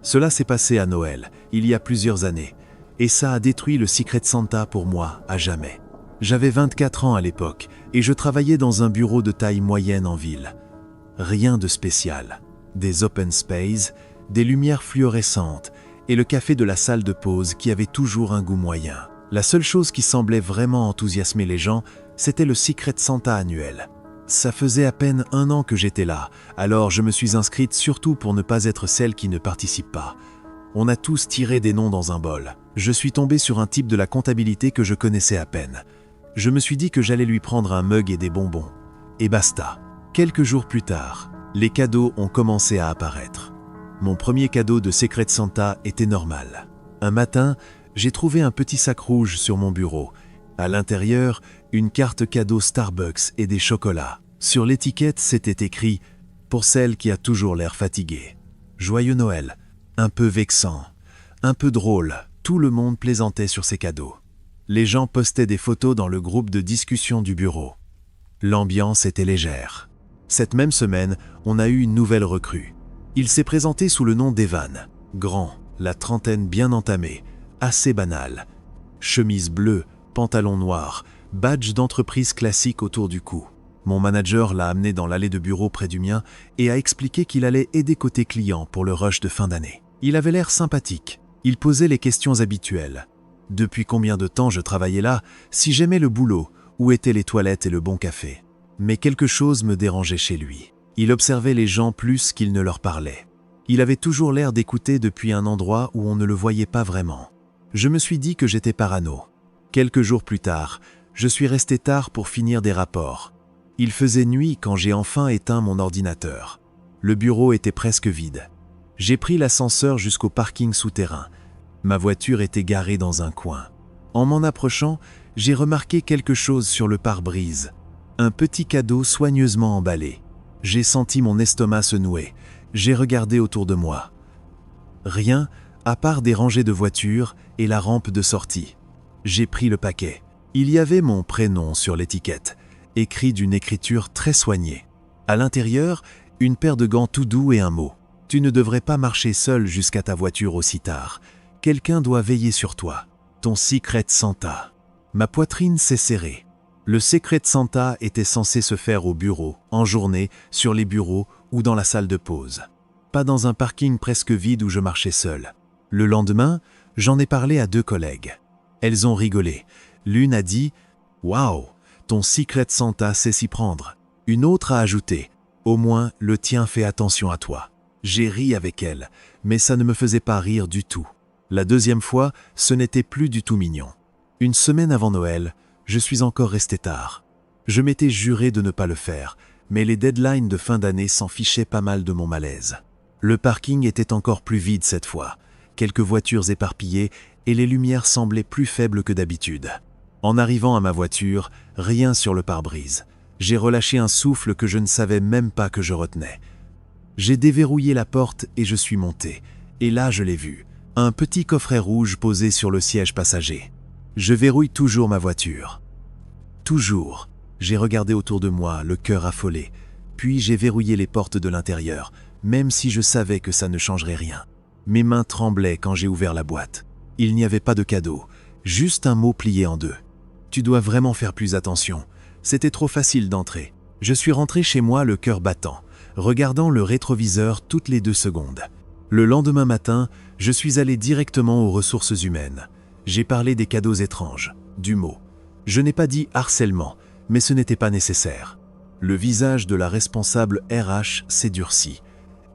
Cela s'est passé à Noël, il y a plusieurs années, et ça a détruit le Secret Santa pour moi à jamais. J'avais 24 ans à l'époque, et je travaillais dans un bureau de taille moyenne en ville. Rien de spécial. Des open space, des lumières fluorescentes, et le café de la salle de pause qui avait toujours un goût moyen. La seule chose qui semblait vraiment enthousiasmer les gens, c'était le Secret Santa annuel. Ça faisait à peine 1 an que j'étais là, alors je me suis inscrite surtout pour ne pas être celle qui ne participe pas. On a tous tiré des noms dans un bol. Je suis tombé sur un type de la comptabilité que je connaissais à peine. Je me suis dit que j'allais lui prendre un mug et des bonbons. Et basta. Quelques jours plus tard, les cadeaux ont commencé à apparaître. Mon premier cadeau de Secret Santa était normal. Un matin, j'ai trouvé un petit sac rouge sur mon bureau. À l'intérieur, une carte cadeau Starbucks et des chocolats. Sur l'étiquette, c'était écrit « Pour celle qui a toujours l'air fatiguée ». Joyeux Noël. Un peu vexant, un peu drôle, tout le monde plaisantait sur ces cadeaux. Les gens postaient des photos dans le groupe de discussion du bureau. L'ambiance était légère. Cette même semaine, on a eu une nouvelle recrue. Il s'est présenté sous le nom d'Evan. Grand, la trentaine bien entamée, assez banal. Chemise bleue, pantalon noir, badge d'entreprise classique autour du cou. Mon manager l'a amené dans l'allée de bureau près du mien et a expliqué qu'il allait aider côté client pour le rush de fin d'année. Il avait l'air sympathique. Il posait les questions habituelles. Depuis combien de temps je travaillais là, si j'aimais le boulot, où étaient les toilettes et le bon café. Mais quelque chose me dérangeait chez lui. Il observait les gens plus qu'il ne leur parlait. Il avait toujours l'air d'écouter depuis un endroit où on ne le voyait pas vraiment. Je me suis dit que j'étais parano. Quelques jours plus tard, je suis resté tard pour finir des rapports. Il faisait nuit quand j'ai enfin éteint mon ordinateur. Le bureau était presque vide. J'ai pris l'ascenseur jusqu'au parking souterrain. Ma voiture était garée dans un coin. En m'en approchant, j'ai remarqué quelque chose sur le pare-brise. Un petit cadeau soigneusement emballé. J'ai senti mon estomac se nouer. J'ai regardé autour de moi. Rien, à part des rangées de voitures et la rampe de sortie. J'ai pris le paquet. Il y avait mon prénom sur l'étiquette, écrit d'une écriture très soignée. À l'intérieur, une paire de gants tout doux et un mot. Tu ne devrais pas marcher seul jusqu'à ta voiture aussi tard. Quelqu'un doit veiller sur toi. Ton Secret Santa. Ma poitrine s'est serrée. Le Secret Santa était censé se faire au bureau, en journée, sur les bureaux ou dans la salle de pause. Pas dans un parking presque vide où je marchais seul. Le lendemain, j'en ai parlé à 2 collègues. Elles ont rigolé. L'une a dit « Waouh, ton Secret Santa sait s'y prendre ». Une autre a ajouté « Au moins, le tien fait attention à toi ». J'ai ri avec elle, mais ça ne me faisait pas rire du tout. La deuxième fois, ce n'était plus du tout mignon. Une semaine avant Noël, je suis encore resté tard. Je m'étais juré de ne pas le faire, mais les deadlines de fin d'année s'en fichaient pas mal de mon malaise. Le parking était encore plus vide cette fois, quelques voitures éparpillées et les lumières semblaient plus faibles que d'habitude. En arrivant à ma voiture, rien sur le pare-brise. J'ai relâché un souffle que je ne savais même pas que je retenais. J'ai déverrouillé la porte et je suis monté. Et là, je l'ai vu. Un petit coffret rouge posé sur le siège passager. Je verrouille toujours ma voiture. Toujours. J'ai regardé autour de moi, le cœur affolé. Puis j'ai verrouillé les portes de l'intérieur, même si je savais que ça ne changerait rien. Mes mains tremblaient quand j'ai ouvert la boîte. Il n'y avait pas de cadeau, juste un mot plié en 2. Tu dois vraiment faire plus attention. C'était trop facile d'entrer. Je suis rentré chez moi le cœur battant, regardant le rétroviseur toutes les 2 secondes. Le lendemain matin, je suis allé directement aux ressources humaines. J'ai parlé des cadeaux étranges, du mot. Je n'ai pas dit harcèlement, mais ce n'était pas nécessaire. Le visage de la responsable RH s'est durci.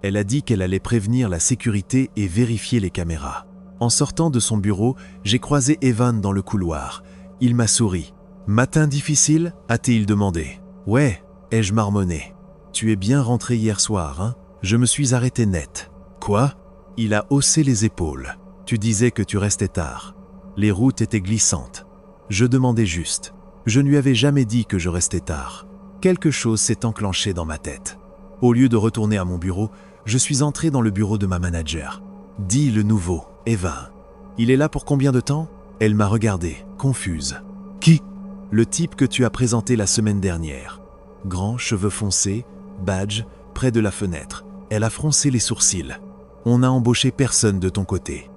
Elle a dit qu'elle allait prévenir la sécurité et vérifier les caméras. En sortant de son bureau, j'ai croisé Evan dans le couloir. Il m'a souri. « Matin difficile ?» a-t-il demandé. « Ouais », ai-je marmonné. « Tu es bien rentré hier soir, hein ?» Je me suis arrêté net. « Quoi ?» Il a haussé les épaules. « Tu disais que tu restais tard. Les routes étaient glissantes. » Je demandais juste. Je ne lui avais jamais dit que je restais tard. Quelque chose s'est enclenché dans ma tête. Au lieu de retourner à mon bureau, je suis entré dans le bureau de ma manager. Dit le nouveau, Evan. Il est là pour combien de temps ? Elle m'a regardé, confuse. Qui ? Le type que tu as présenté la semaine dernière. Grand, cheveux foncés, badge, près de la fenêtre. Elle a froncé les sourcils. On n'a embauché personne de ton côté.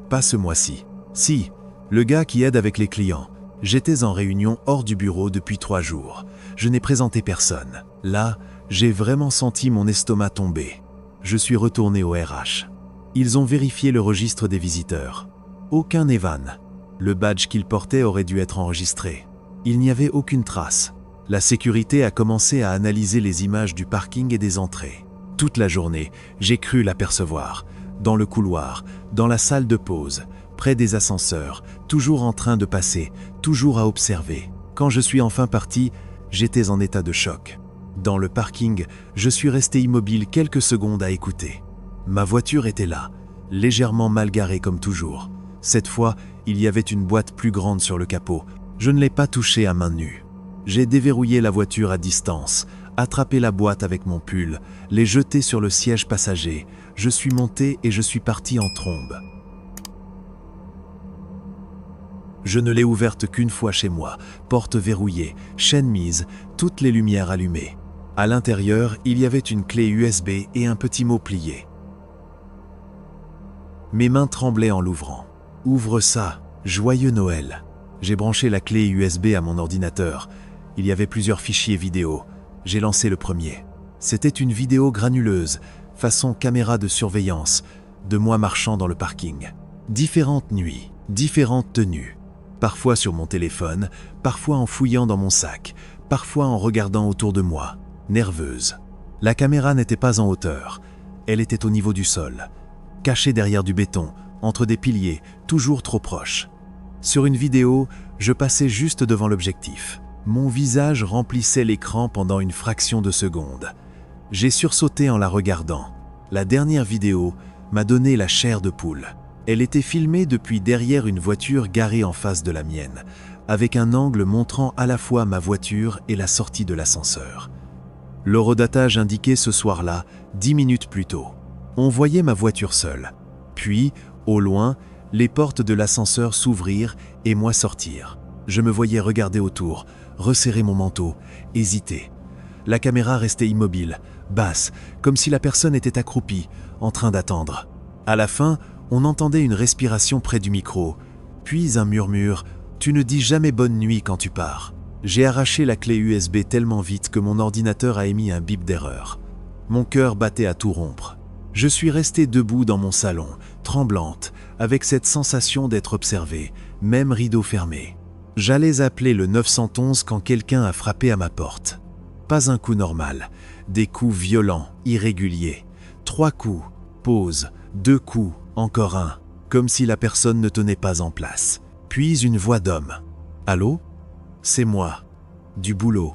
Pas ce mois-ci. Si, le gars qui aide avec les clients. J'étais en réunion hors du bureau depuis 3 jours. Je n'ai présenté personne. Là, j'ai vraiment senti mon estomac tomber. Je suis retourné au RH. Ils ont vérifié le registre des visiteurs. Aucun Evan. Le badge qu'il portait aurait dû être enregistré. Il n'y avait aucune trace. La sécurité a commencé à analyser les images du parking et des entrées. Toute la journée, j'ai cru l'apercevoir. Dans le couloir, dans la salle de pause, près des ascenseurs, toujours en train de passer, toujours à observer. Quand je suis enfin parti, j'étais en état de choc. Dans le parking, je suis resté immobile quelques secondes à écouter. Ma voiture était là, légèrement mal garée comme toujours. Cette fois, il y avait une boîte plus grande sur le capot. Je ne l'ai pas touchée à main nue. J'ai déverrouillé la voiture à distance, attrapé la boîte avec mon pull, l'ai jetée sur le siège passager. Je suis monté et je suis parti en trombe. Je ne l'ai ouverte qu'une fois chez moi, porte verrouillée, chaîne mise, toutes les lumières allumées. À l'intérieur, il y avait une clé USB et un petit mot plié. Mes mains tremblaient en l'ouvrant. « Ouvre ça, joyeux Noël !» J'ai branché la clé USB à mon ordinateur. Il y avait plusieurs fichiers vidéo. J'ai lancé le premier. C'était une vidéo granuleuse, façon caméra de surveillance, de moi marchant dans le parking. Différentes nuits, différentes tenues. Parfois sur mon téléphone, parfois en fouillant dans mon sac, parfois en regardant autour de moi, nerveuse. La caméra n'était pas en hauteur, elle était au niveau du sol, cachée derrière du béton, entre des piliers, toujours trop proches. Sur une vidéo, je passais juste devant l'objectif. Mon visage remplissait l'écran pendant une fraction de seconde. J'ai sursauté en la regardant. La dernière vidéo m'a donné la chair de poule. Elle était filmée depuis derrière une voiture garée en face de la mienne, avec un angle montrant à la fois ma voiture et la sortie de l'ascenseur. L'horodatage indiquait ce soir-là, 10 minutes plus tôt. On voyait ma voiture seule. Puis, au loin, les portes de l'ascenseur s'ouvrirent et moi sortir. Je me voyais regarder autour, resserrer mon manteau, hésiter. La caméra restait immobile, basse, comme si la personne était accroupie, en train d'attendre. À la fin, on entendait une respiration près du micro, puis un murmure « Tu ne dis jamais bonne nuit quand tu pars ». J'ai arraché la clé USB tellement vite que mon ordinateur a émis un bip d'erreur. Mon cœur battait à tout rompre. Je suis restée debout dans mon salon, tremblante, avec cette sensation d'être observée, même rideau fermé. J'allais appeler le 911 quand quelqu'un a frappé à ma porte. Pas un coup normal, des coups violents, irréguliers. 3 coups, pause, 2 coups, encore un, comme si la personne ne tenait pas en place. Puis une voix d'homme. « Allô ? C'est moi. Du boulot.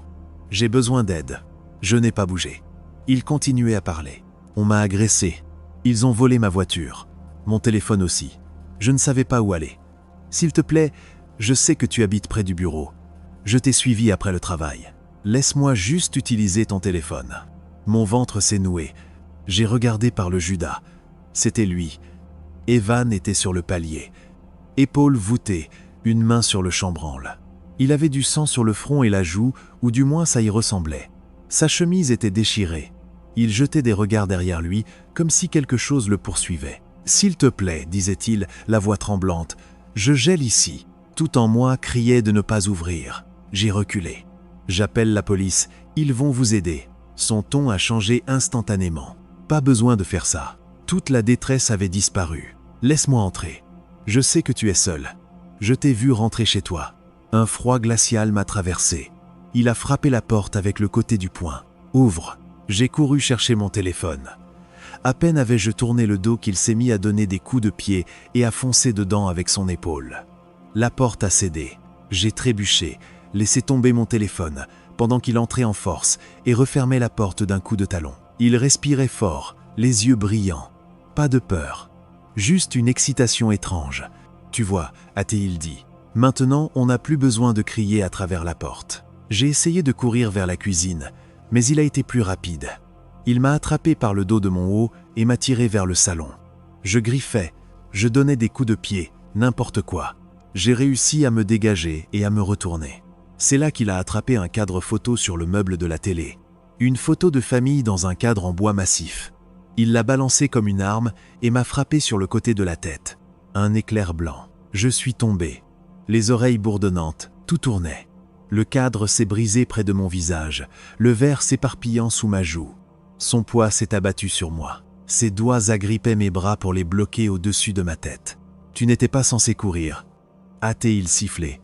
J'ai besoin d'aide. » Je n'ai pas bougé. Il continuait à parler. On m'a agressé. Ils ont volé ma voiture. Mon téléphone aussi. Je ne savais pas où aller. S'il te plaît, je sais que tu habites près du bureau. Je t'ai suivi après le travail. Laisse-moi juste utiliser ton téléphone. Mon ventre s'est noué. J'ai regardé par le Judas. C'était lui. Evan était sur le palier. Épaules voûtées, une main sur le chambranle. Il avait du sang sur le front et la joue, ou du moins ça y ressemblait. Sa chemise était déchirée. Il jetait des regards derrière lui, comme si quelque chose le poursuivait. « S'il te plaît, disait-il, la voix tremblante, je gèle ici. » Tout en moi criait de ne pas ouvrir. J'ai reculé. « J'appelle la police, ils vont vous aider. » Son ton a changé instantanément. « Pas besoin de faire ça. Toute la détresse avait disparu. Laisse-moi entrer. Je sais que tu es seul. Je t'ai vu rentrer chez toi. » Un froid glacial m'a traversé. Il a frappé la porte avec le côté du poing. « Ouvre !» J'ai couru chercher mon téléphone. À peine avais-je tourné le dos qu'il s'est mis à donner des coups de pied et à foncer dedans avec son épaule. La porte a cédé. J'ai trébuché, laissé tomber mon téléphone, pendant qu'il entrait en force et refermait la porte d'un coup de talon. Il respirait fort, les yeux brillants. Pas de peur, juste une excitation étrange. « Tu vois » a-t-il dit. « Maintenant, on n'a plus besoin de crier à travers la porte. » J'ai essayé de courir vers la cuisine, mais il a été plus rapide. Il m'a attrapé par le dos de mon haut et m'a tiré vers le salon. Je griffais, je donnais des coups de pied, n'importe quoi. J'ai réussi à me dégager et à me retourner. C'est là qu'il a attrapé un cadre photo sur le meuble de la télé. Une photo de famille dans un cadre en bois massif. Il l'a balancée comme une arme et m'a frappé sur le côté de la tête. Un éclair blanc. Je suis tombé. Les oreilles bourdonnantes, tout tournait. Le cadre s'est brisé près de mon visage, le verre s'éparpillant sous ma joue. Son poids s'est abattu sur moi. Ses doigts agrippaient mes bras pour les bloquer au-dessus de ma tête. « Tu n'étais pas censé courir. » A-t-il sifflé.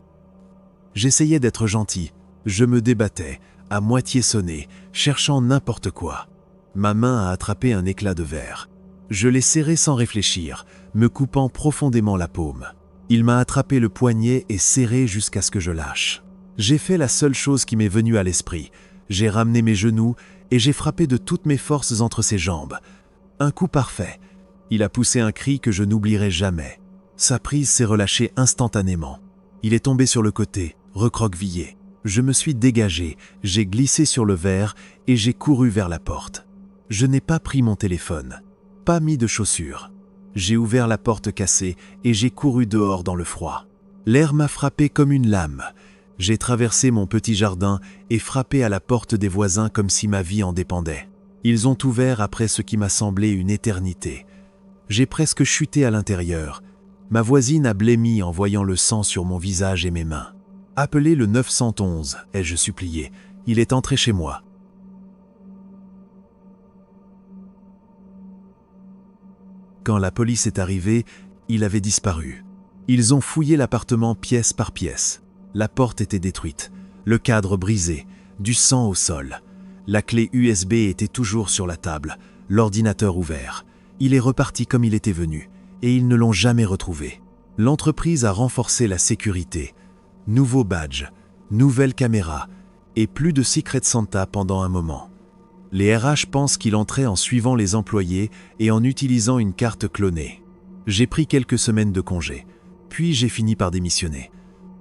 J'essayais d'être gentil. Je me débattais, à moitié sonné, cherchant n'importe quoi. Ma main a attrapé un éclat de verre. Je l'ai serré sans réfléchir, me coupant profondément la paume. Il m'a attrapé le poignet et serré jusqu'à ce que je lâche. J'ai fait la seule chose qui m'est venue à l'esprit. J'ai ramené mes genoux et j'ai frappé de toutes mes forces entre ses jambes. Un coup parfait. Il a poussé un cri que je n'oublierai jamais. Sa prise s'est relâchée instantanément. Il est tombé sur le côté, recroquevillé. Je me suis dégagé, j'ai glissé sur le verre et j'ai couru vers la porte. Je n'ai pas pris mon téléphone, pas mis de chaussures. J'ai ouvert la porte cassée et j'ai couru dehors dans le froid. L'air m'a frappé comme une lame. J'ai traversé mon petit jardin et frappé à la porte des voisins comme si ma vie en dépendait. Ils ont ouvert après ce qui m'a semblé une éternité. J'ai presque chuté à l'intérieur. Ma voisine a blêmi en voyant le sang sur mon visage et mes mains. « Appelez le 911 » ai-je supplié. Il est entré chez moi. Quand la police est arrivée, il avait disparu. Ils ont fouillé l'appartement pièce par pièce. La porte était détruite, le cadre brisé, du sang au sol. La clé USB était toujours sur la table, l'ordinateur ouvert. Il est reparti comme il était venu, et ils ne l'ont jamais retrouvé. L'entreprise a renforcé la sécurité. Nouveau badge, nouvelle caméra, et plus de Secret Santa pendant un moment. Les RH pensent qu'il entrait en suivant les employés et en utilisant une carte clonée. J'ai pris quelques semaines de congé, puis j'ai fini par démissionner.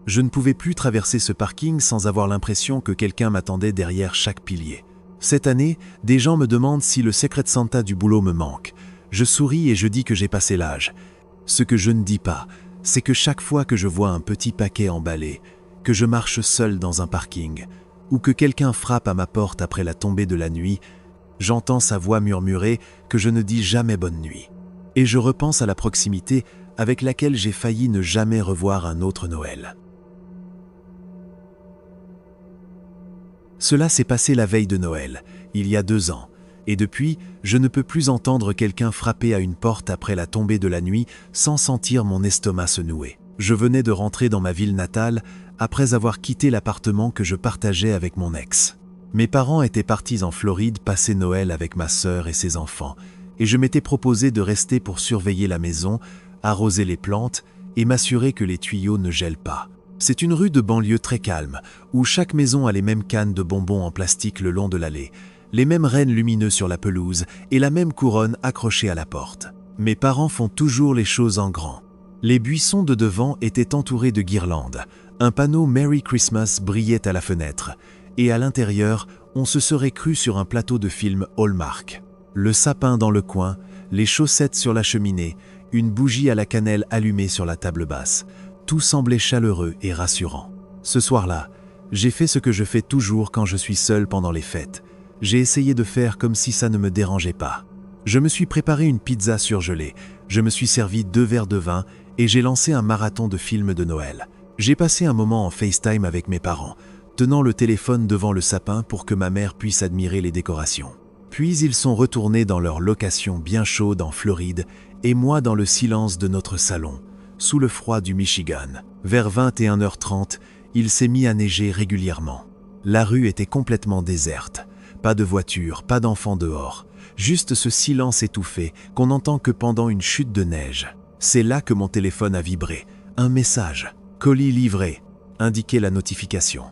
Je ne pouvais plus traverser ce parking sans avoir l'impression que quelqu'un m'attendait derrière chaque pilier. Cette année, des gens me demandent si le Secret Santa du boulot me manque. Je souris et je dis que j'ai passé l'âge. Ce que je ne dis pas, c'est que chaque fois que je vois un petit paquet emballé, que je marche seul dans un parking, ou que quelqu'un frappe à ma porte après la tombée de la nuit, j'entends sa voix murmurer que je ne dis jamais bonne nuit. Et je repense à la proximité avec laquelle j'ai failli ne jamais revoir un autre Noël. Cela s'est passé la veille de Noël, il y a 2 ans, et depuis, je ne peux plus entendre quelqu'un frapper à une porte après la tombée de la nuit sans sentir mon estomac se nouer. Je venais de rentrer dans ma ville natale après avoir quitté l'appartement que je partageais avec mon ex. Mes parents étaient partis en Floride passer Noël avec ma sœur et ses enfants, et je m'étais proposé de rester pour surveiller la maison, arroser les plantes et m'assurer que les tuyaux ne gèlent pas. C'est une rue de banlieue très calme, où chaque maison a les mêmes cannes de bonbons en plastique le long de l'allée, les mêmes rennes lumineux sur la pelouse et la même couronne accrochée à la porte. Mes parents font toujours les choses en grand. Les buissons de devant étaient entourés de guirlandes. Un panneau Merry Christmas brillait à la fenêtre, et à l'intérieur, on se serait cru sur un plateau de film Hallmark. Le sapin dans le coin, les chaussettes sur la cheminée, une bougie à la cannelle allumée sur la table basse. Tout semblait chaleureux et rassurant. Ce soir-là, j'ai fait ce que je fais toujours quand je suis seul pendant les fêtes. J'ai essayé de faire comme si ça ne me dérangeait pas. Je me suis préparé une pizza surgelée, je me suis servi 2 verres de vin et j'ai lancé un marathon de films de Noël. J'ai passé un moment en FaceTime avec mes parents, tenant le téléphone devant le sapin pour que ma mère puisse admirer les décorations. Puis ils sont retournés dans leur location bien chaude en Floride et moi dans le silence de notre salon, sous le froid du Michigan. Vers 21h30, il s'est mis à neiger régulièrement. La rue était complètement déserte. Pas de voiture, pas d'enfants dehors. Juste ce silence étouffé qu'on n'entend que pendant une chute de neige. C'est là que mon téléphone a vibré. Un message. Colis livré. Indiquait la notification.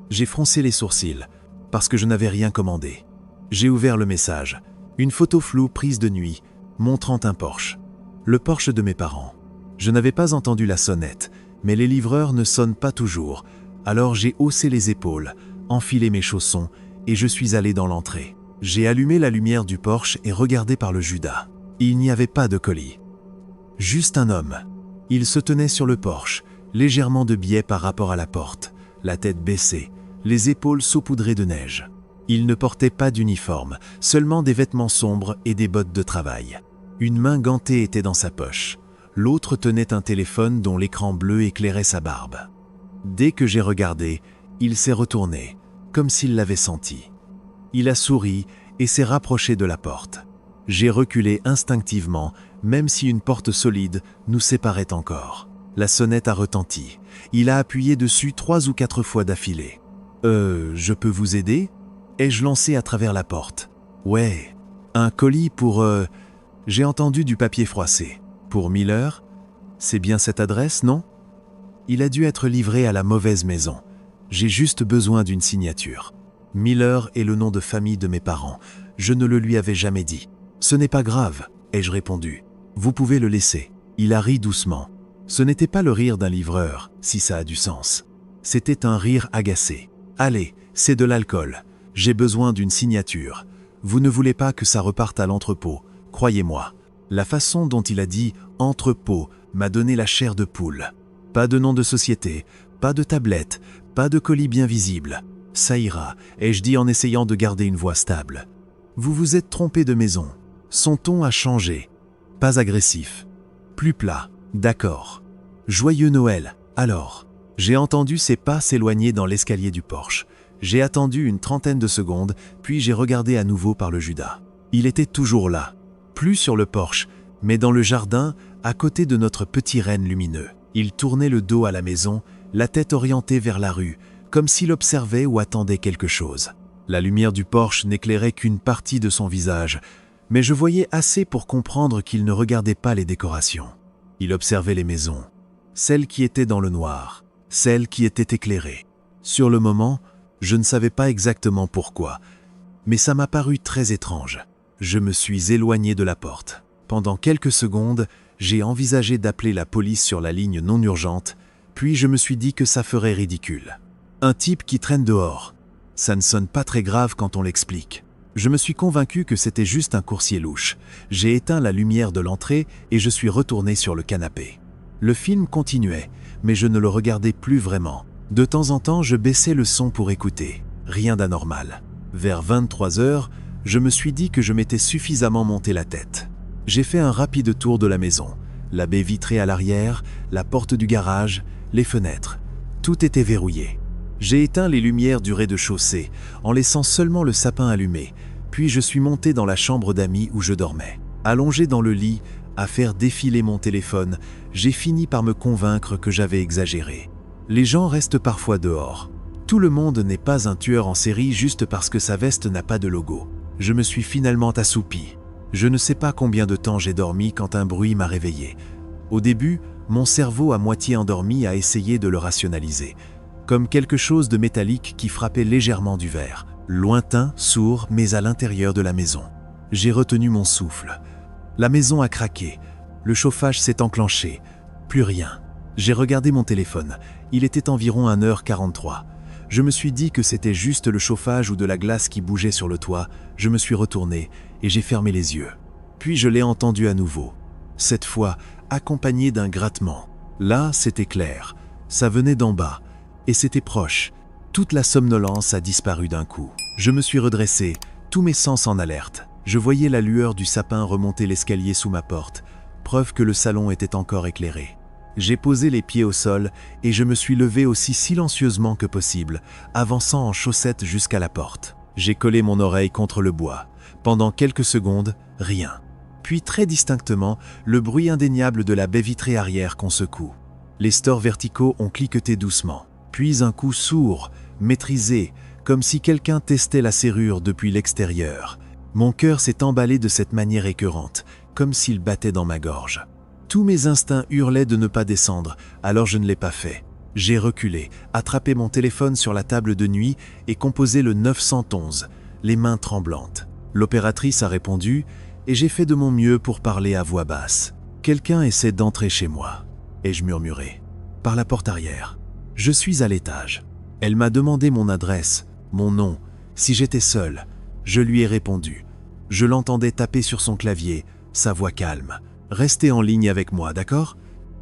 J'ai froncé les sourcils, parce que je n'avais rien commandé. J'ai ouvert le message. Une photo floue prise de nuit, montrant un Porsche. Le Porsche de mes parents. Je n'avais pas entendu la sonnette, mais les livreurs ne sonnent pas toujours. Alors j'ai haussé les épaules, enfilé mes chaussons, et je suis allé dans l'entrée. J'ai allumé la lumière du Porsche et regardé par le Judas. Il n'y avait pas de colis. Juste un homme. Il se tenait sur le Porsche, légèrement de biais par rapport à la porte, la tête baissée, les épaules saupoudrées de neige. Il ne portait pas d'uniforme, seulement des vêtements sombres et des bottes de travail. Une main gantée était dans sa poche. L'autre tenait un téléphone dont l'écran bleu éclairait sa barbe. Dès que j'ai regardé, il s'est retourné, comme s'il l'avait senti. Il a souri et s'est rapproché de la porte. J'ai reculé instinctivement, même si une porte solide nous séparait encore. La sonnette a retenti. Il a appuyé dessus 3 ou 4 fois d'affilée. Je peux vous aider ?» ai-je lancé à travers la porte. « Ouais, un colis pour... J'ai entendu du papier froissé. Pour Miller ? C'est bien cette adresse, non ? Il a dû être livré à la mauvaise maison. J'ai juste besoin d'une signature. Miller est le nom de famille de mes parents. Je ne le lui avais jamais dit. Ce n'est pas grave, ai-je répondu. Vous pouvez le laisser. Il a ri doucement. Ce n'était pas le rire d'un livreur, si ça a du sens. C'était un rire agacé. Allez, c'est de l'alcool. J'ai besoin d'une signature. Vous ne voulez pas que ça reparte à l'entrepôt, croyez-moi. La façon dont il a dit « entrepôt » m'a donné la chair de poule. Pas de nom de société, pas de tablette, pas de colis bien visible. Ça ira, ai-je dit en essayant de garder une voix stable. Vous vous êtes trompé de maison. Son ton a changé. Pas agressif. Plus plat. D'accord. Joyeux Noël, alors. J'ai entendu ses pas s'éloigner dans l'escalier du porche. J'ai attendu une 30aine de secondes, puis j'ai regardé à nouveau par le Judas. Il était toujours là. Plus sur le porche, mais dans le jardin, à côté de notre petit renne lumineux. Il tournait le dos à la maison, la tête orientée vers la rue, comme s'il observait ou attendait quelque chose. La lumière du porche n'éclairait qu'une partie de son visage, mais je voyais assez pour comprendre qu'il ne regardait pas les décorations. Il observait les maisons, celles qui étaient dans le noir, celles qui étaient éclairées. Sur le moment, je ne savais pas exactement pourquoi, mais ça m'a paru très étrange. Je me suis éloigné de la porte. Pendant quelques secondes, j'ai envisagé d'appeler la police sur la ligne non urgente, puis je me suis dit que ça ferait ridicule. Un type qui traîne dehors, ça ne sonne pas très grave quand on l'explique. Je me suis convaincu que c'était juste un coursier louche. J'ai éteint la lumière de l'entrée et je suis retourné sur le canapé. Le film continuait, mais je ne le regardais plus vraiment. De temps en temps, je baissais le son pour écouter. Rien d'anormal. Vers 23h, je me suis dit que je m'étais suffisamment monté la tête. J'ai fait un rapide tour de la maison. La baie vitrée à l'arrière, la porte du garage, les fenêtres. Tout était verrouillé. J'ai éteint les lumières du rez-de-chaussée, en laissant seulement le sapin allumé, puis je suis monté dans la chambre d'amis où je dormais. Allongé dans le lit, à faire défiler mon téléphone, j'ai fini par me convaincre que j'avais exagéré. Les gens restent parfois dehors. Tout le monde n'est pas un tueur en série juste parce que sa veste n'a pas de logo. Je me suis finalement assoupi. Je ne sais pas combien de temps j'ai dormi quand un bruit m'a réveillé. Au début, mon cerveau à moitié endormi a essayé de le rationaliser, comme quelque chose de métallique qui frappait légèrement du verre, lointain, sourd, mais à l'intérieur de la maison. J'ai retenu mon souffle. La maison a craqué, le chauffage s'est enclenché, plus rien. J'ai regardé mon téléphone, il était environ 1h43. Je me suis dit que c'était juste le chauffage ou de la glace qui bougeait sur le toit. Je me suis retourné et j'ai fermé les yeux. Puis je l'ai entendu à nouveau, cette fois accompagné d'un grattement. Là, c'était clair, ça venait d'en bas, et c'était proche. Toute la somnolence a disparu d'un coup. Je me suis redressé, tous mes sens en alerte. Je voyais la lueur du sapin remonter l'escalier sous ma porte, preuve que le salon était encore éclairé. J'ai posé les pieds au sol et je me suis levé aussi silencieusement que possible, avançant en chaussettes jusqu'à la porte. J'ai collé mon oreille contre le bois. Pendant quelques secondes, rien. Puis très distinctement, le bruit indéniable de la baie vitrée arrière qu'on secoue. Les stores verticaux ont cliqueté doucement. Puis un coup sourd, maîtrisé, comme si quelqu'un testait la serrure depuis l'extérieur. Mon cœur s'est emballé de cette manière écœurante, comme s'il battait dans ma gorge. Tous mes instincts hurlaient de ne pas descendre, alors je ne l'ai pas fait. J'ai reculé, attrapé mon téléphone sur la table de nuit et composé le 911, les mains tremblantes. L'opératrice a répondu et j'ai fait de mon mieux pour parler à voix basse. Quelqu'un essaie d'entrer chez moi. Ai-je murmuré. Par la porte arrière. Je suis à l'étage. Elle m'a demandé mon adresse, mon nom, si j'étais seul. Je lui ai répondu. Je l'entendais taper sur son clavier, sa voix calme. Restez en ligne avec moi, d'accord ?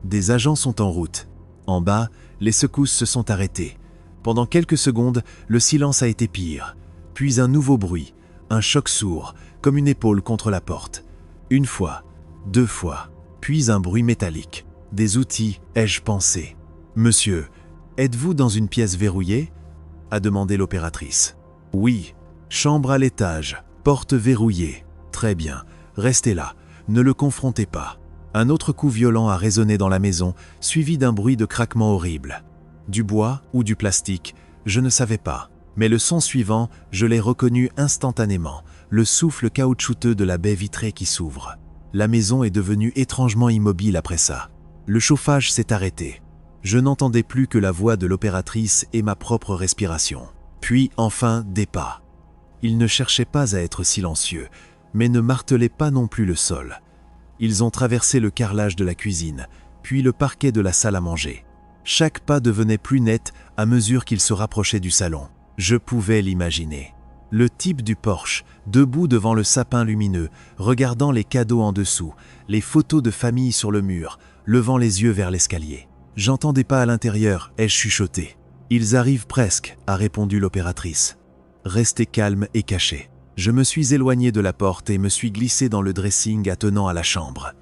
Des agents sont en route. En bas, les secousses se sont arrêtées. Pendant quelques secondes, le silence a été pire. Puis un nouveau bruit, un choc sourd, comme une épaule contre la porte. Une fois, 2 fois, puis un bruit métallique. Des outils, ai-je pensé. « Monsieur, êtes-vous dans une pièce verrouillée ?» a demandé l'opératrice. « Oui, chambre à l'étage, porte verrouillée. Très bien, restez là, ne le confrontez pas. » Un autre coup violent a résonné dans la maison, suivi d'un bruit de craquement horrible. Du bois ou du plastique, je ne savais pas. Mais le son suivant, je l'ai reconnu instantanément, le souffle caoutchouteux de la baie vitrée qui s'ouvre. La maison est devenue étrangement immobile après ça. Le chauffage s'est arrêté. Je n'entendais plus que la voix de l'opératrice et ma propre respiration. Puis, enfin, des pas. Ils ne cherchaient pas à être silencieux, mais ne martelaient pas non plus le sol. Ils ont traversé le carrelage de la cuisine, puis le parquet de la salle à manger. Chaque pas devenait plus net à mesure qu'ils se rapprochaient du salon. Je pouvais l'imaginer. Le type du porche, debout devant le sapin lumineux, regardant les cadeaux en dessous, les photos de famille sur le mur, levant les yeux vers l'escalier. « J'entendais pas à l'intérieur », ai-je chuchoté. « Ils arrivent presque », a répondu l'opératrice. Restez calme et caché. Je me suis éloigné de la porte et me suis glissé dans le dressing attenant à la chambre.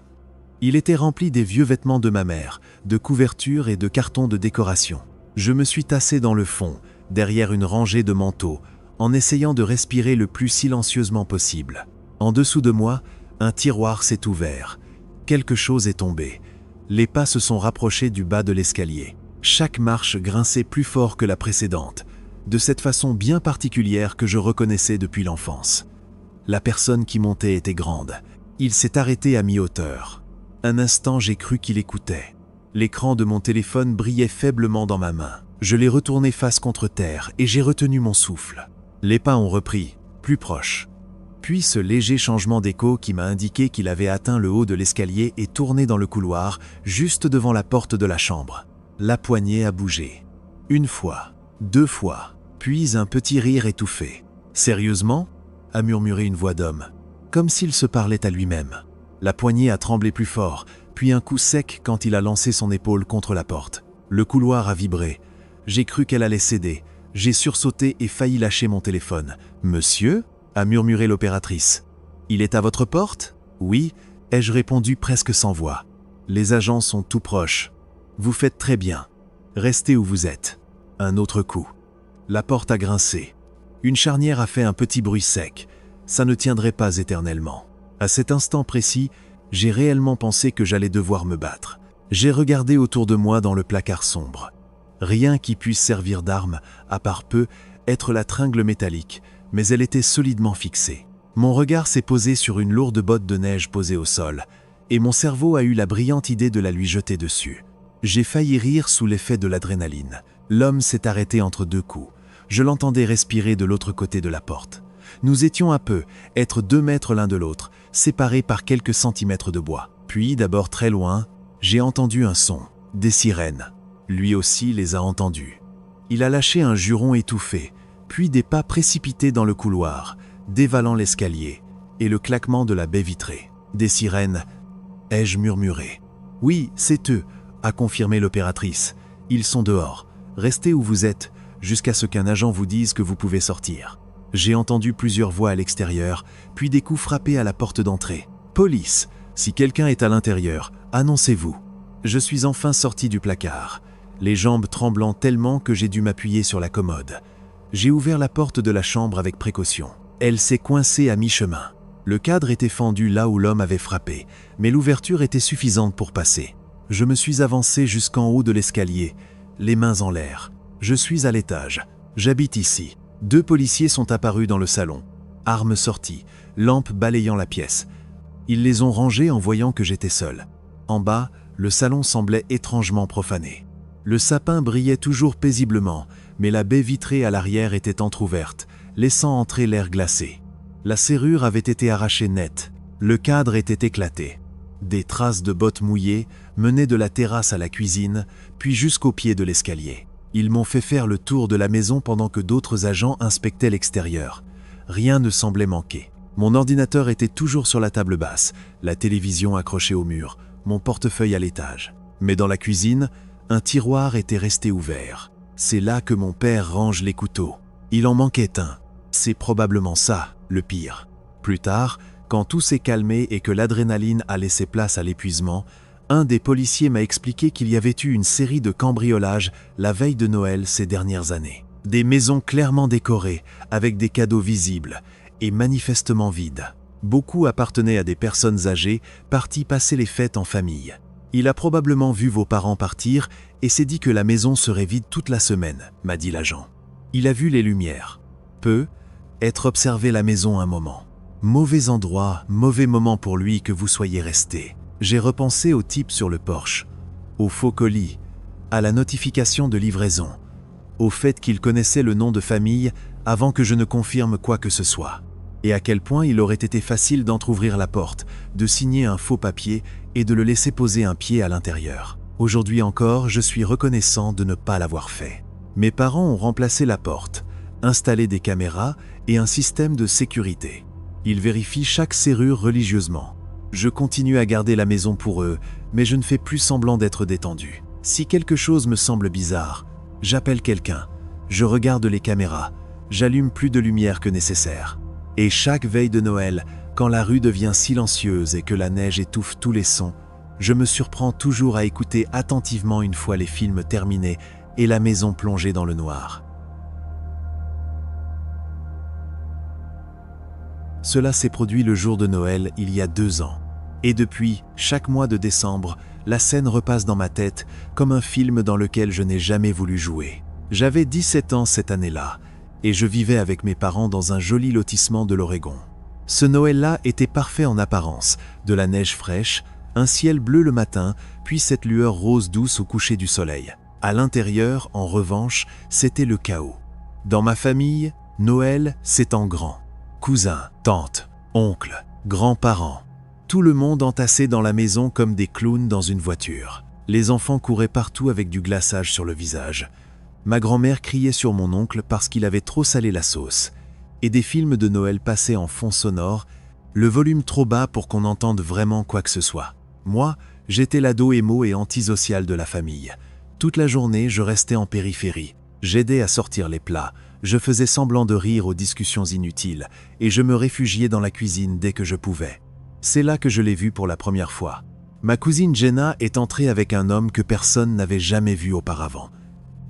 Il était rempli des vieux vêtements de ma mère, de couvertures et de cartons de décoration. Je me suis tassé dans le fond, derrière une rangée de manteaux, en essayant de respirer le plus silencieusement possible. En dessous de moi, un tiroir s'est ouvert. Quelque chose est tombé. Les pas se sont rapprochés du bas de l'escalier. Chaque marche grinçait plus fort que la précédente, de cette façon bien particulière que je reconnaissais depuis l'enfance. La personne qui montait était grande. Il s'est arrêté à mi-hauteur. Un instant, j'ai cru qu'il écoutait. L'écran de mon téléphone brillait faiblement dans ma main. Je l'ai retourné face contre terre et j'ai retenu mon souffle. Les pas ont repris, plus proches. Puis ce léger changement d'écho qui m'a indiqué qu'il avait atteint le haut de l'escalier et tourné dans le couloir, juste devant la porte de la chambre. La poignée a bougé. 1 fois, 2 fois, puis un petit rire étouffé. « Sérieusement ?» a murmuré une voix d'homme, comme s'il se parlait à lui-même. La poignée a tremblé plus fort, puis un coup sec quand il a lancé son épaule contre la porte. Le couloir a vibré. J'ai cru qu'elle allait céder. J'ai sursauté et failli lâcher mon téléphone. « Monsieur ?» a murmuré l'opératrice. « Il est à votre porte ?»« Oui », ai-je répondu presque sans voix. « Les agents sont tout proches. Vous faites très bien. Restez où vous êtes. » Un autre coup. La porte a grincé. Une charnière a fait un petit bruit sec. Ça ne tiendrait pas éternellement. À cet instant précis, j'ai réellement pensé que j'allais devoir me battre. J'ai regardé autour de moi dans le placard sombre. Rien qui puisse servir d'arme, à part peu, être la tringle métallique, mais elle était solidement fixée. Mon regard s'est posé sur une lourde botte de neige posée au sol, et mon cerveau a eu la brillante idée de la lui jeter dessus. J'ai failli rire sous l'effet de l'adrénaline. L'homme s'est arrêté entre 2 coups. Je l'entendais respirer de l'autre côté de la porte. Nous étions à peu, être 2 mètres l'un de l'autre, séparés par quelques centimètres de bois. Puis, d'abord très loin, j'ai entendu un son, des sirènes. Lui aussi les a entendus. Il a lâché un juron étouffé, puis des pas précipités dans le couloir, dévalant l'escalier, et le claquement de la baie vitrée. Des sirènes, ai-je murmuré. « Oui, c'est eux », a confirmé l'opératrice. « Ils sont dehors. Restez où vous êtes, jusqu'à ce qu'un agent vous dise que vous pouvez sortir. » J'ai entendu plusieurs voix à l'extérieur, puis des coups frappés à la porte d'entrée. « Police, si quelqu'un est à l'intérieur, annoncez-vous. » Je suis enfin sorti du placard, les jambes tremblant tellement que j'ai dû m'appuyer sur la commode. J'ai ouvert la porte de la chambre avec précaution. Elle s'est coincée à mi-chemin. Le cadre était fendu là où l'homme avait frappé, mais l'ouverture était suffisante pour passer. Je me suis avancé jusqu'en haut de l'escalier, les mains en l'air. Je suis à l'étage. J'habite ici. 2 policiers sont apparus dans le salon. Armes sorties, lampes balayant la pièce. Ils les ont rangées en voyant que j'étais seul. En bas, le salon semblait étrangement profané. Le sapin brillait toujours paisiblement, mais la baie vitrée à l'arrière était entr'ouverte, laissant entrer l'air glacé. La serrure avait été arrachée net. Le cadre était éclaté. Des traces de bottes mouillées menaient de la terrasse à la cuisine, puis jusqu'au pied de l'escalier. Ils m'ont fait faire le tour de la maison pendant que d'autres agents inspectaient l'extérieur. Rien ne semblait manquer. Mon ordinateur était toujours sur la table basse, la télévision accrochée au mur, mon portefeuille à l'étage. Mais dans la cuisine, un tiroir était resté ouvert. C'est là que mon père range les couteaux. Il en manquait un. C'est probablement ça, le pire. Plus tard, quand tout s'est calmé et que l'adrénaline a laissé place à l'épuisement, un des policiers m'a expliqué qu'il y avait eu une série de cambriolages la veille de Noël ces dernières années. Des maisons clairement décorées, avec des cadeaux visibles, et manifestement vides. Beaucoup appartenaient à des personnes âgées, parties passer les fêtes en famille. Il a probablement vu vos parents partir et s'est dit que la maison serait vide toute la semaine, m'a dit l'agent. Il a vu les lumières. Être observé la maison un moment. Mauvais endroit, mauvais moment pour lui que vous soyez resté. J'ai repensé au type sur le porche, au faux colis, à la notification de livraison, au fait qu'il connaissait le nom de famille avant que je ne confirme quoi que ce soit. Et à quel point il aurait été facile d'entrouvrir la porte, de signer un faux papier et de le laisser poser un pied à l'intérieur. Aujourd'hui encore, je suis reconnaissant de ne pas l'avoir fait. Mes parents ont remplacé la porte, installé des caméras et un système de sécurité. Ils vérifient chaque serrure religieusement. Je continue à garder la maison pour eux, mais je ne fais plus semblant d'être détendu. Si quelque chose me semble bizarre, j'appelle quelqu'un, je regarde les caméras, j'allume plus de lumière que nécessaire. Et chaque veille de Noël, quand la rue devient silencieuse et que la neige étouffe tous les sons, je me surprends toujours à écouter attentivement une fois les films terminés et la maison plongée dans le noir. Cela s'est produit le jour de Noël il y a 2 ans. Et depuis, chaque mois de décembre, la scène repasse dans ma tête comme un film dans lequel je n'ai jamais voulu jouer. J'avais 17 ans cette année-là, et je vivais avec mes parents dans un joli lotissement de l'Oregon. Ce Noël-là était parfait en apparence, de la neige fraîche, un ciel bleu le matin, puis cette lueur rose douce au coucher du soleil. À l'intérieur, en revanche, c'était le chaos. Dans ma famille, Noël, c'est en grand. Cousins, tantes, oncles, grands-parents. Tout le monde entassé dans la maison comme des clowns dans une voiture. Les enfants couraient partout avec du glaçage sur le visage. Ma grand-mère criait sur mon oncle parce qu'il avait trop salé la sauce. Et des films de Noël passaient en fond sonore, le volume trop bas pour qu'on entende vraiment quoi que ce soit. Moi, j'étais l'ado émo et antisocial de la famille. Toute la journée, je restais en périphérie. J'aidais à sortir les plats, je faisais semblant de rire aux discussions inutiles, et je me réfugiais dans la cuisine dès que je pouvais. C'est là que je l'ai vue pour la première fois. Ma cousine Jenna est entrée avec un homme que personne n'avait jamais vu auparavant.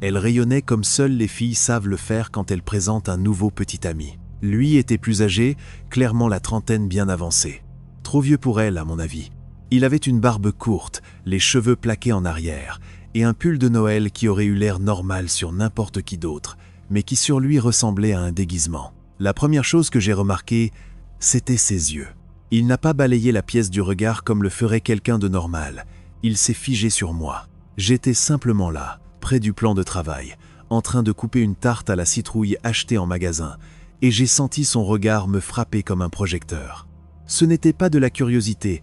Elle rayonnait comme seules les filles savent le faire quand elles présentent un nouveau petit ami. Lui était plus âgé, clairement la trentaine bien avancée. Trop vieux pour elle, à mon avis. Il avait une barbe courte, les cheveux plaqués en arrière, et un pull de Noël qui aurait eu l'air normal sur n'importe qui d'autre, mais qui sur lui ressemblait à un déguisement. La première chose que j'ai remarquée, c'était ses yeux. Il n'a pas balayé la pièce du regard comme le ferait quelqu'un de normal. Il s'est figé sur moi. J'étais simplement là, près du plan de travail, en train de couper une tarte à la citrouille achetée en magasin, et j'ai senti son regard me frapper comme un projecteur. Ce n'était pas de la curiosité,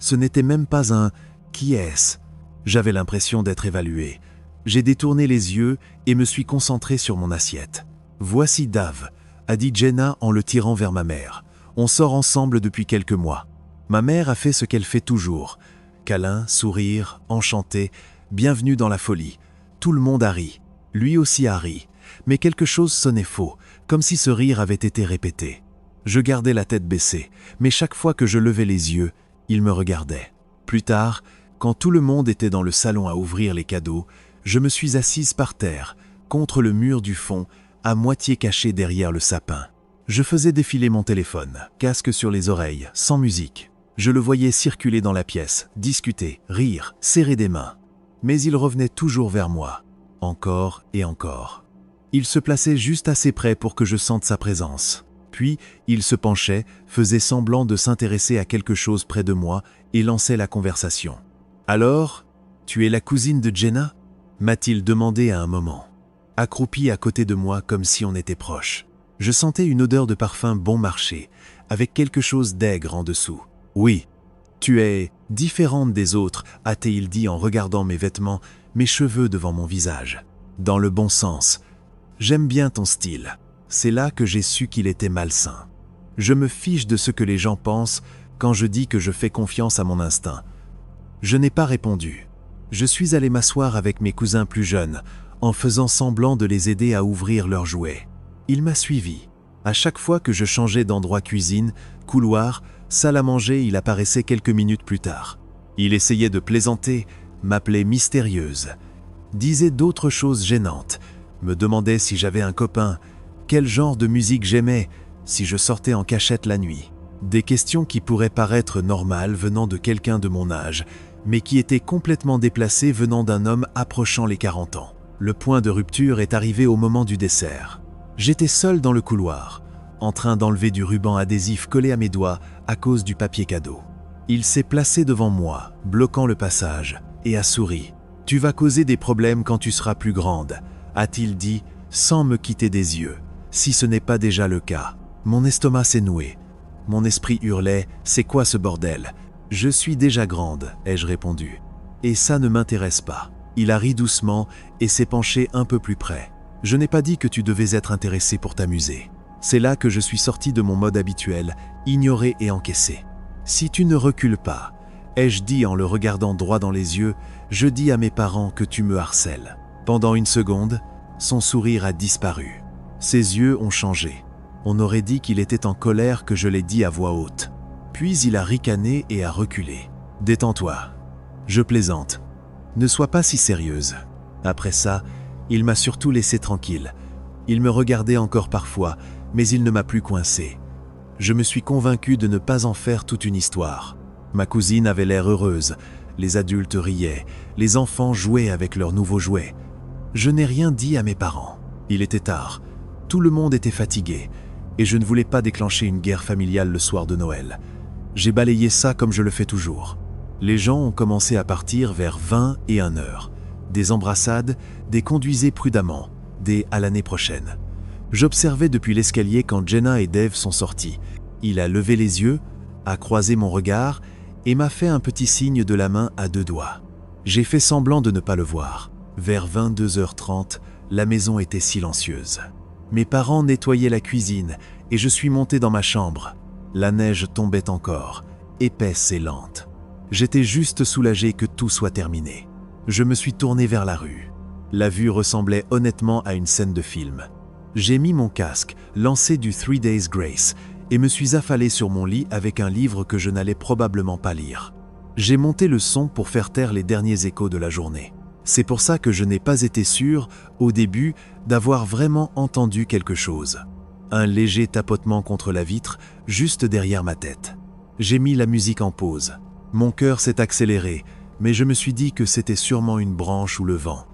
ce n'était même pas un « qui est-ce ?» J'avais l'impression d'être évalué. J'ai détourné les yeux et me suis concentré sur mon assiette. « Voici Dave », a dit Jenna en le tirant vers ma mère. On sort ensemble depuis quelques mois. Ma mère a fait ce qu'elle fait toujours. Câlin, sourire, enchanté, bienvenue dans la folie. Tout le monde a ri. Lui aussi a ri. Mais quelque chose sonnait faux, comme si ce rire avait été répété. Je gardais la tête baissée, mais chaque fois que je levais les yeux, il me regardait. Plus tard, quand tout le monde était dans le salon à ouvrir les cadeaux, je me suis assise par terre, contre le mur du fond, à moitié caché derrière le sapin. Je faisais défiler mon téléphone, casque sur les oreilles, sans musique. Je le voyais circuler dans la pièce, discuter, rire, serrer des mains. Mais il revenait toujours vers moi, encore et encore. Il se plaçait juste assez près pour que je sente sa présence. Puis, il se penchait, faisait semblant de s'intéresser à quelque chose près de moi et lançait la conversation. « Alors, tu es la cousine de Jenna ?» m'a-t-il demandé à un moment. Accroupi à côté de moi comme si on était proche. Je sentais une odeur de parfum bon marché, avec quelque chose d'aigre en dessous. « Oui, tu es différente des autres », a-t-il dit en regardant mes vêtements, mes cheveux devant mon visage. Dans le bon sens. J'aime bien ton style. C'est là que j'ai su qu'il était malsain. Je me fiche de ce que les gens pensent quand je dis que je fais confiance à mon instinct. Je n'ai pas répondu. Je suis allé m'asseoir avec mes cousins plus jeunes, en faisant semblant de les aider à ouvrir leurs jouets. Il m'a suivi. À chaque fois que je changeais d'endroit cuisine, couloir, salle à manger, il apparaissait quelques minutes plus tard. Il essayait de plaisanter, m'appelait mystérieuse, disait d'autres choses gênantes, me demandait si j'avais un copain, quel genre de musique j'aimais, si je sortais en cachette la nuit. Des questions qui pourraient paraître normales venant de quelqu'un de mon âge, mais qui étaient complètement déplacées venant d'un homme approchant les 40 ans. Le point de rupture est arrivé au moment du dessert. J'étais seul dans le couloir, en train d'enlever du ruban adhésif collé à mes doigts à cause du papier cadeau. Il s'est placé devant moi, bloquant le passage, et a souri. « Tu vas causer des problèmes quand tu seras plus grande », a-t-il dit, sans me quitter des yeux, si ce n'est pas déjà le cas. Mon estomac s'est noué. Mon esprit hurlait « C'est quoi ce bordel ?»« Je suis déjà grande », ai-je répondu. « Et ça ne m'intéresse pas. » Il a ri doucement et s'est penché un peu plus près. « Je n'ai pas dit que tu devais être intéressé pour t'amuser. » C'est là que je suis sorti de mon mode habituel, ignorer et encaisser. « Si tu ne recules pas, ai-je dit en le regardant droit dans les yeux, je dis à mes parents que tu me harcèles. » Pendant une seconde, son sourire a disparu. Ses yeux ont changé. On aurait dit qu'il était en colère que je l'ai dit à voix haute. Puis il a ricané et a reculé. « Détends-toi. Je plaisante. Ne sois pas si sérieuse. » Après ça, il m'a surtout laissé tranquille. Il me regardait encore parfois, mais il ne m'a plus coincé. Je me suis convaincu de ne pas en faire toute une histoire. Ma cousine avait l'air heureuse, les adultes riaient, les enfants jouaient avec leurs nouveaux jouets. Je n'ai rien dit à mes parents. Il était tard, tout le monde était fatigué, et je ne voulais pas déclencher une guerre familiale le soir de Noël. J'ai balayé ça comme je le fais toujours. Les gens ont commencé à partir vers 20 et 1 heure. Des embrassades, des conduisez prudemment, des à l'année prochaine. J'observais depuis l'escalier quand Jenna et Dave sont sortis. Il a levé les yeux, a croisé mon regard et m'a fait un petit signe de la main à 2 doigts. J'ai fait semblant de ne pas le voir. Vers 22h30, la maison était silencieuse. Mes parents nettoyaient la cuisine et je suis monté dans ma chambre. La neige tombait encore, épaisse et lente. J'étais juste soulagé que tout soit terminé. Je me suis tourné vers la rue. La vue ressemblait honnêtement à une scène de film. J'ai mis mon casque, lancé du 3 Days Grace, et me suis affalé sur mon lit avec un livre que je n'allais probablement pas lire. J'ai monté le son pour faire taire les derniers échos de la journée. C'est pour ça que je n'ai pas été sûr, au début, d'avoir vraiment entendu quelque chose. Un léger tapotement contre la vitre, juste derrière ma tête. J'ai mis la musique en pause. Mon cœur s'est accéléré, mais je me suis dit que c'était sûrement une branche ou le vent.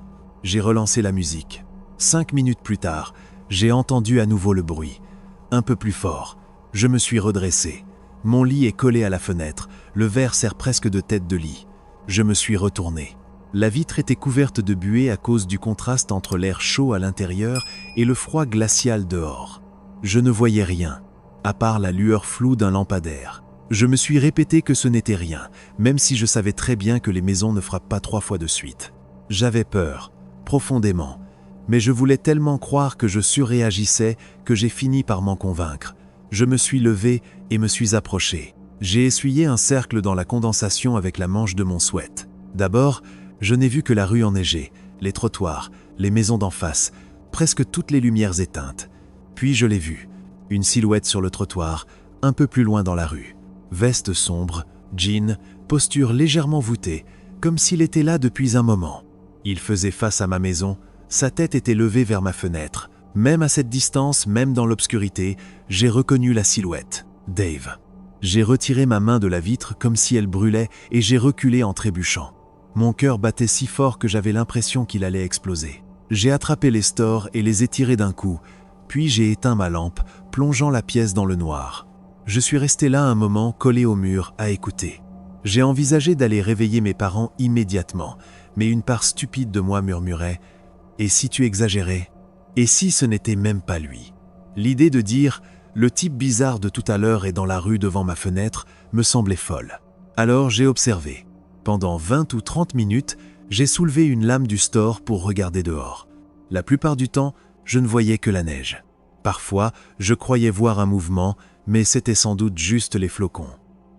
J'ai relancé la musique. 5 minutes plus tard, j'ai entendu à nouveau le bruit. Un peu plus fort. Je me suis redressé. Mon lit est collé à la fenêtre. Le verre sert presque de tête de lit. Je me suis retourné. La vitre était couverte de buée à cause du contraste entre l'air chaud à l'intérieur et le froid glacial dehors. Je ne voyais rien, à part la lueur floue d'un lampadaire. Je me suis répété que ce n'était rien, même si je savais très bien que les maisons ne frappent pas 3 fois de suite. J'avais peur, profondément, mais je voulais tellement croire que je surréagissais que j'ai fini par m'en convaincre. Je me suis levé et me suis approché. J'ai essuyé un cercle dans la condensation avec la manche de mon sweat. D'abord, je n'ai vu que la rue enneigée, les trottoirs, les maisons d'en face, presque toutes les lumières éteintes. Puis je l'ai vu, une silhouette sur le trottoir, un peu plus loin dans la rue. Veste sombre, jean, posture légèrement voûtée, comme s'il était là depuis un moment. Il faisait face à ma maison, sa tête était levée vers ma fenêtre. Même à cette distance, même dans l'obscurité, j'ai reconnu la silhouette. Dave. J'ai retiré ma main de la vitre comme si elle brûlait et j'ai reculé en trébuchant. Mon cœur battait si fort que j'avais l'impression qu'il allait exploser. J'ai attrapé les stores et les étirés d'un coup, puis j'ai éteint ma lampe, plongeant la pièce dans le noir. Je suis resté là un moment, collé au mur, à écouter. J'ai envisagé d'aller réveiller mes parents immédiatement, mais une part stupide de moi murmurait « Et si tu exagérais ? Et si ce n'était même pas lui ?» L'idée de dire « Le type bizarre de tout à l'heure est dans la rue devant ma fenêtre » me semblait folle. Alors j'ai observé. Pendant 20 ou 30 minutes, j'ai soulevé une lame du store pour regarder dehors. La plupart du temps, je ne voyais que la neige. Parfois, je croyais voir un mouvement, mais c'était sans doute juste les flocons.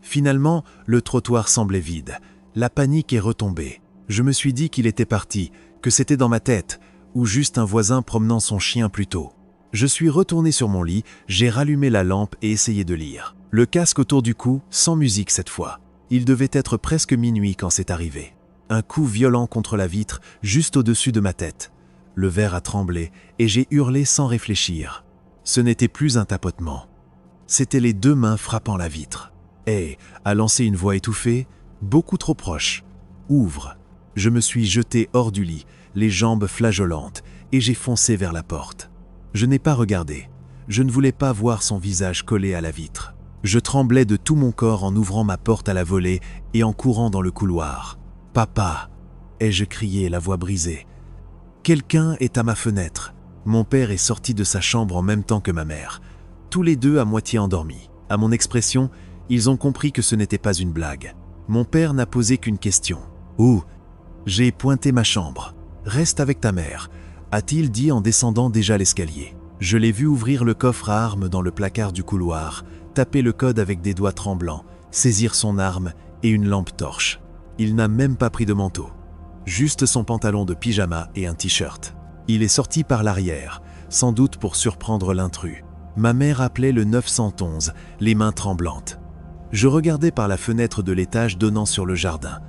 Finalement, le trottoir semblait vide. La panique est retombée. Je me suis dit qu'il était parti, que c'était dans ma tête, ou juste un voisin promenant son chien plus tôt. Je suis retourné sur mon lit, j'ai rallumé la lampe et essayé de lire. Le casque autour du cou, sans musique cette fois. Il devait être presque minuit quand c'est arrivé. Un coup violent contre la vitre, juste au-dessus de ma tête. Le verre a tremblé et j'ai hurlé sans réfléchir. Ce n'était plus un tapotement. C'étaient les 2 mains frappant la vitre. « Hé !» a lancé une voix étouffée, beaucoup trop proche. « Ouvre !» Je me suis jeté hors du lit, les jambes flageolantes, et j'ai foncé vers la porte. Je n'ai pas regardé. Je ne voulais pas voir son visage collé à la vitre. Je tremblais de tout mon corps en ouvrant ma porte à la volée et en courant dans le couloir. « Papa !» ai-je crié, la voix brisée. Quelqu'un est à ma fenêtre. Mon père est sorti de sa chambre en même temps que ma mère. Tous les 2 à moitié endormis. À mon expression, ils ont compris que ce n'était pas une blague. Mon père n'a posé qu'une question. « Où ?» J'ai pointé ma chambre. « Reste avec ta mère », a-t-il dit en descendant déjà l'escalier. Je l'ai vu ouvrir le coffre à armes dans le placard du couloir, taper le code avec des doigts tremblants, saisir son arme et une lampe torche. Il n'a même pas pris de manteau. Juste son pantalon de pyjama et un t-shirt. Il est sorti par l'arrière, sans doute pour surprendre l'intrus. Ma mère appelait le 911, les mains tremblantes. Je regardais par la fenêtre de l'étage donnant sur le jardin.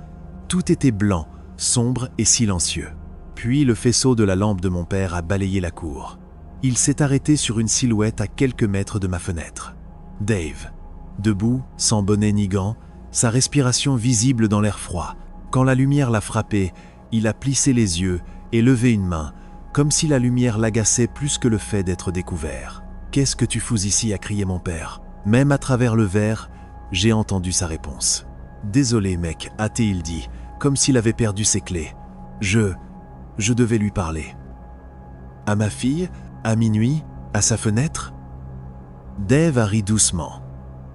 Tout était blanc, sombre et silencieux. Puis le faisceau de la lampe de mon père a balayé la cour. Il s'est arrêté sur une silhouette à quelques mètres de ma fenêtre. Dave, debout, sans bonnet ni gants, sa respiration visible dans l'air froid. Quand la lumière l'a frappé, il a plissé les yeux et levé une main, comme si la lumière l'agaçait plus que le fait d'être découvert. « Qu'est-ce que tu fous ici ?» a crié mon père. Même à travers le verre, j'ai entendu sa réponse. « Désolé mec » a-t-il dit, comme s'il avait perdu ses clés. Je devais lui parler. À ma fille, à minuit, à sa fenêtre. Dave a ri doucement.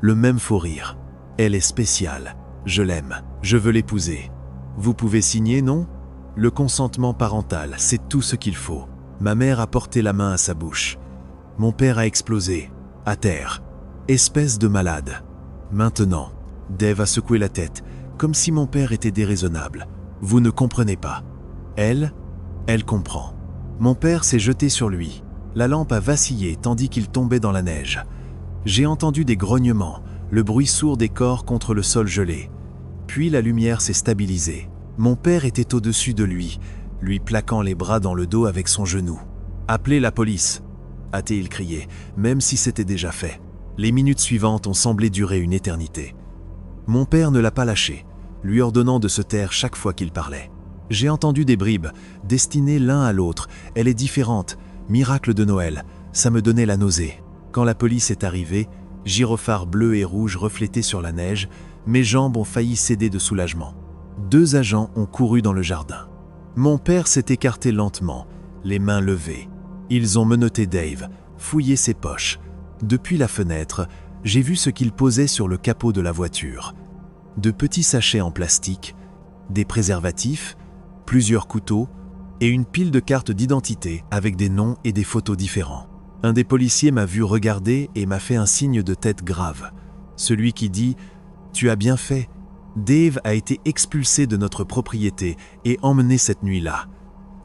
Le même faux rire. Elle est spéciale. Je l'aime. Je veux l'épouser. Vous pouvez signer, non ? Le consentement parental, c'est tout ce qu'il faut. Ma mère a porté la main à sa bouche. Mon père a explosé. À terre. Espèce de malade. Maintenant, Dave a secoué la tête, comme si mon père était déraisonnable. Vous ne comprenez pas. Elle comprend. Mon père s'est jeté sur lui. La lampe a vacillé tandis qu'il tombait dans la neige. J'ai entendu des grognements, le bruit sourd des corps contre le sol gelé. Puis la lumière s'est stabilisée. Mon père était au-dessus de lui plaquant les bras dans le dos avec son genou. « Appelez la police !» a-t-il crié, même si c'était déjà fait. Les minutes suivantes ont semblé durer une éternité. Mon père ne l'a pas lâché, lui ordonnant de se taire chaque fois qu'il parlait. J'ai entendu des bribes, destinées l'un à l'autre. Elle est différente, miracle de Noël, ça me donnait la nausée. Quand la police est arrivée, gyrophares bleus et rouges reflétés sur la neige, mes jambes ont failli céder de soulagement. 2 agents ont couru dans le jardin. Mon père s'est écarté lentement, les mains levées. Ils ont menotté Dave, fouillé ses poches. Depuis la fenêtre, j'ai vu ce qu'il posait sur le capot de la voiture. De petits sachets en plastique, des préservatifs, plusieurs couteaux et une pile de cartes d'identité avec des noms et des photos différents. Un des policiers m'a vu regarder et m'a fait un signe de tête grave. Celui qui dit « Tu as bien fait ». Dave a été expulsé de notre propriété et emmené cette nuit-là.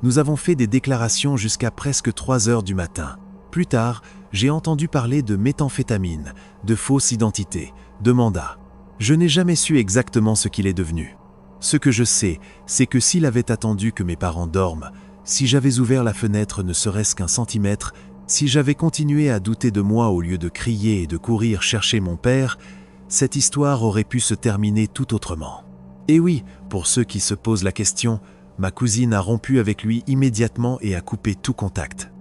Nous avons fait des déclarations jusqu'à presque 3 heures du matin. Plus tard, j'ai entendu parler de méthamphétamine, de fausses identités, de mandats. Je n'ai jamais su exactement ce qu'il est devenu. Ce que je sais, c'est que s'il avait attendu que mes parents dorment, si j'avais ouvert la fenêtre ne serait-ce qu'1 centimètre, si j'avais continué à douter de moi au lieu de crier et de courir chercher mon père, cette histoire aurait pu se terminer tout autrement. Et oui, pour ceux qui se posent la question, ma cousine a rompu avec lui immédiatement et a coupé tout contact.